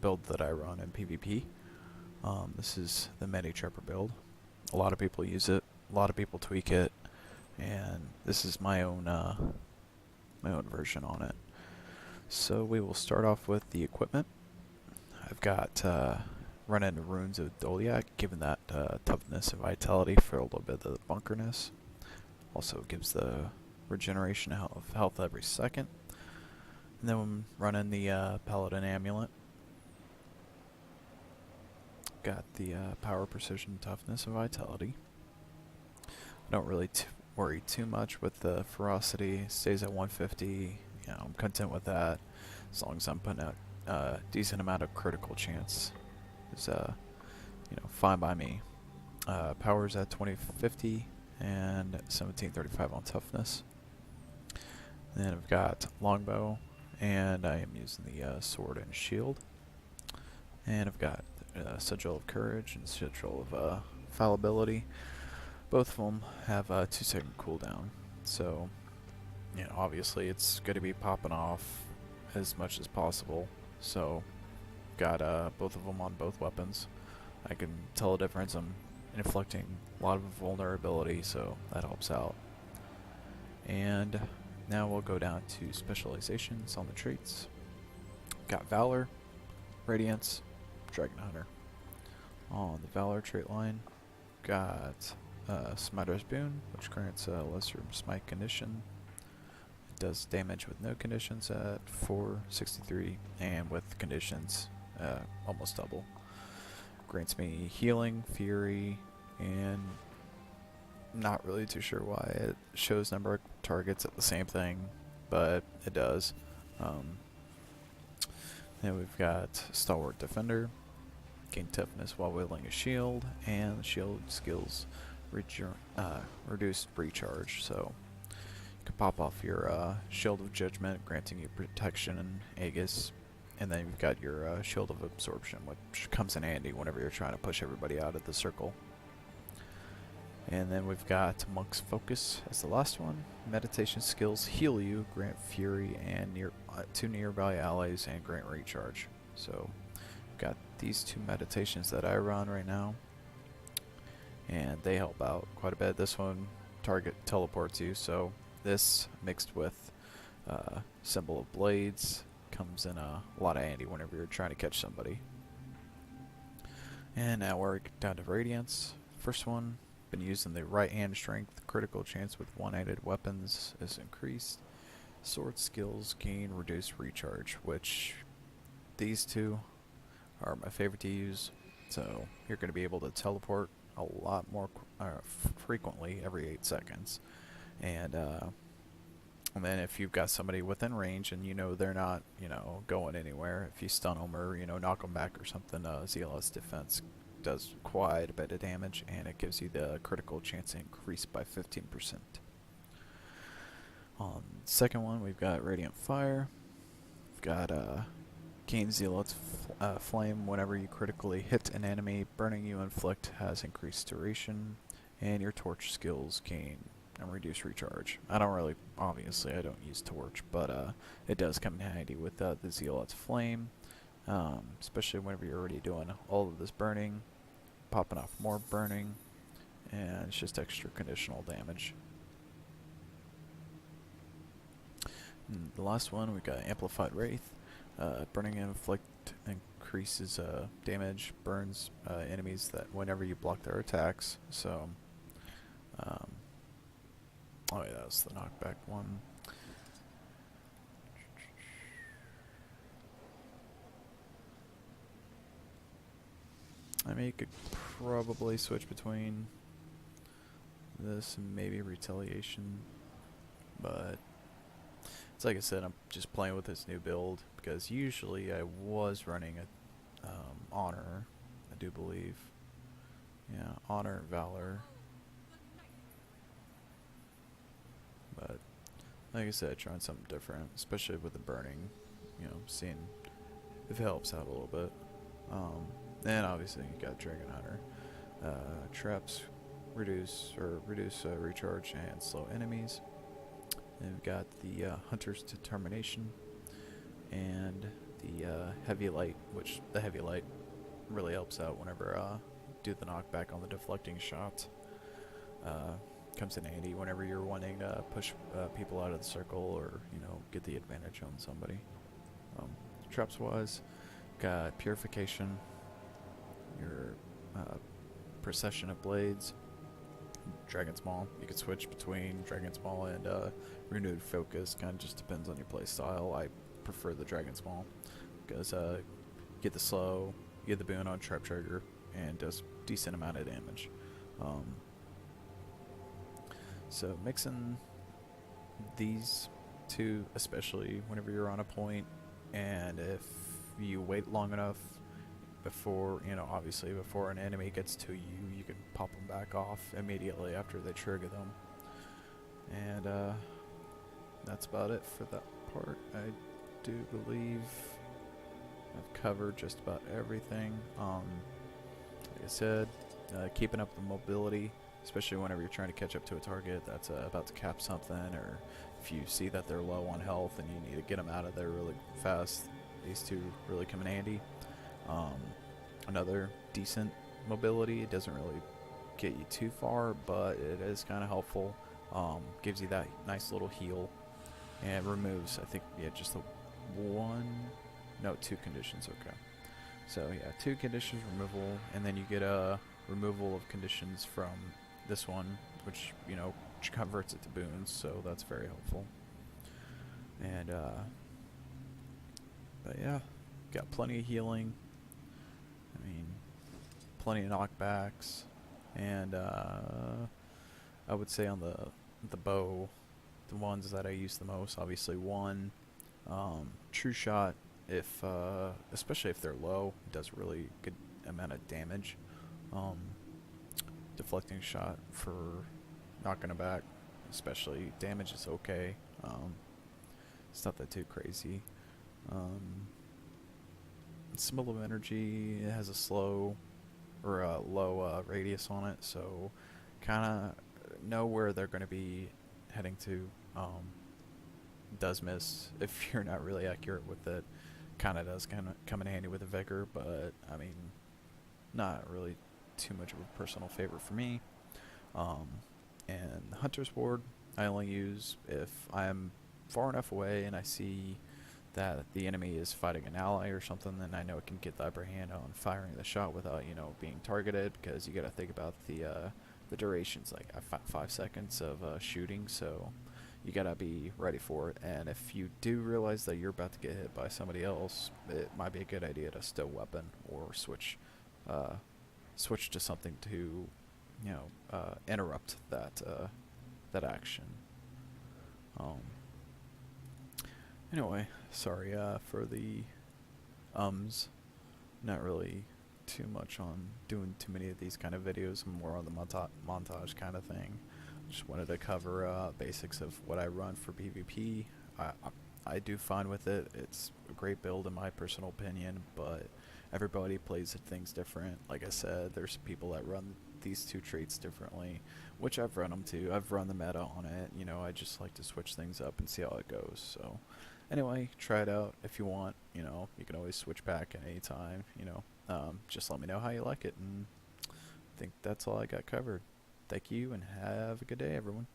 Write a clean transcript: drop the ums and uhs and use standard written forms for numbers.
build that I run in PvP. This is the MediTrapper build. A lot of people use it, a lot of people tweak it, and this is my own version on it. So we will start off with the equipment. I've got run into runes of Doliac, given that toughness and vitality for a little bit of the bunkerness. Also gives the regeneration of health every second. And then we'll run in the Paladin Amulet. Got the power, precision, toughness, and vitality. I don't really worry too much with the ferocity. It stays at 150. You know, I'm content with that as long as I'm putting out a decent amount of critical chance. Is fine by me. Power's at 2050 and 1735 on toughness. Then I've got longbow, and I am using the sword and shield. And I've got Sigil of Courage and Sigil of Fallibility. Both of them have a 2-second cooldown, so obviously it's going to be popping off as much as possible. So got both of them on both weapons. I can tell a difference. I'm inflicting a lot of vulnerability, so that helps out. And now we'll go down to specializations on the traits. Got Valor, Radiance, Dragon Hunter. On the Valor trait line, got Smiter's Boon, which grants a lesser smite condition. It does damage with no conditions at 463, and with conditions almost double. Grants me healing, fury, and not really too sure why. It shows number of targets at the same thing, but it does. Then we've got Stalwart Defender, gain toughness while wielding a shield, and the shield skills reduced recharge. So you can pop off your Shield of Judgment, granting you protection and Aegis, and then you've got your Shield of Absorption, which comes in handy whenever you're trying to push everybody out of the circle. And then we've got Monk's Focus as the last one. Meditation skills heal you, grant fury and to nearby allies, and grant recharge. So we've got these two meditations that I run right now, and they help out quite a bit. This one target teleports you, so this mixed with Symbol of Blades comes in a lot of handy whenever you're trying to catch somebody. And now we're down to Radiance. First one, been using the right hand strength. Critical chance with one-handed weapons is increased. Sword skills gain reduced recharge, which these two are my favorite to use. So you're going to be able to teleport a lot more frequently every 8 seconds. And then if you've got somebody within range and they're not going anywhere, if you stun them or knock them back or something, Zealot's defense does quite a bit of damage, and it gives you the critical chance increase by 15%. On the second one, we've got Radiant Fire. We've got gain Zealot's Flame whenever you critically hit an enemy. Burning you inflict has increased duration, and your torch skills gain and reduce recharge. Obviously I don't use torch, but it does come in handy with the Zealot's Flame, especially whenever you're already doing all of this burning, popping off more burning, and it's just extra conditional damage. And the last one, we got Amplified Wraith. Burning inflict increases damage, burns enemies that whenever you block their attacks. So, oh yeah, that was the knockback one. I mean, you could probably switch between this and maybe Retaliation, but it's like I said, I'm just playing with this new build because usually I was running a Honor, I do believe. Yeah, Honor and Valor. But like I said, trying something different, especially with the burning, seeing if it helps out a little bit. And obviously you got Dragon Hunter. Traps reduce recharge and slow enemies. Then we've got the Hunter's Determination and the heavy light, which the heavy light really helps out whenever do the knockback on the deflecting shot. Comes in handy whenever you're wanting to push people out of the circle or, get the advantage on somebody. Traps wise, got Purification, your Procession of Blades, Dragon's Maul. You can switch between Dragon's Maul and Renewed Focus, kind of just depends on your play style. I prefer the Dragon's Maul because you get the slow, you get the boon on Trap Trigger, and does decent amount of damage. So mixing these two, especially whenever you're on a point, and if you wait long enough before, obviously before an enemy gets to you, you can pop them back off immediately after they trigger them. And that's about it for that part. I do believe I've covered just about everything. Like I said, keeping up the mobility, especially whenever you're trying to catch up to a target that's about to cap something, or if you see that they're low on health and you need to get them out of there really fast, these two really come in handy. Another decent mobility, it doesn't really get you too far, but it is kind of helpful. Gives you that nice little heal, and removes, I think, just the two conditions. Okay, so yeah, 2 conditions removal, and then you get a removal of conditions from this one, which converts it to boons, so that's very helpful. And but yeah, got plenty of healing, I mean plenty of knockbacks, and I would say on the bow, the ones that I use the most, obviously one, True Shot, if especially if they're low, does really good amount of damage. Deflecting Shot for knocking it back, especially damage, is okay. It's not that too crazy. Symbol of Energy, it has a slow or a low radius on it, so kind of know where they're going to be heading to. Does miss if you're not really accurate with it. Kind of does come in handy with a Vigor, but I mean, not really too much of a personal favorite for me. And the Hunter's Ward I only use if I'm far enough away and I see that the enemy is fighting an ally or something, then I know it can get the upper hand on firing the shot without being targeted, because you got to think about the duration's like 5 seconds of shooting, so you gotta be ready for it. And if you do realize that you're about to get hit by somebody else, it might be a good idea to stow weapon or switch to something to interrupt that action. Anyway, sorry for the not really too much on doing too many of these kind of videos, more on the montage kind of thing. Just wanted to cover basics of what I run for PvP. I do fine with it. It's a great build in my personal opinion, but everybody plays things different. Like I said, there's people that run these two traits differently, which I've run them too. I've run the meta on it. I just like to switch things up and see how it goes. So anyway, try it out if you want. You can always switch back at any time. Just let me know how you like it, and I think that's all I got covered. Thank you, and have a good day, everyone.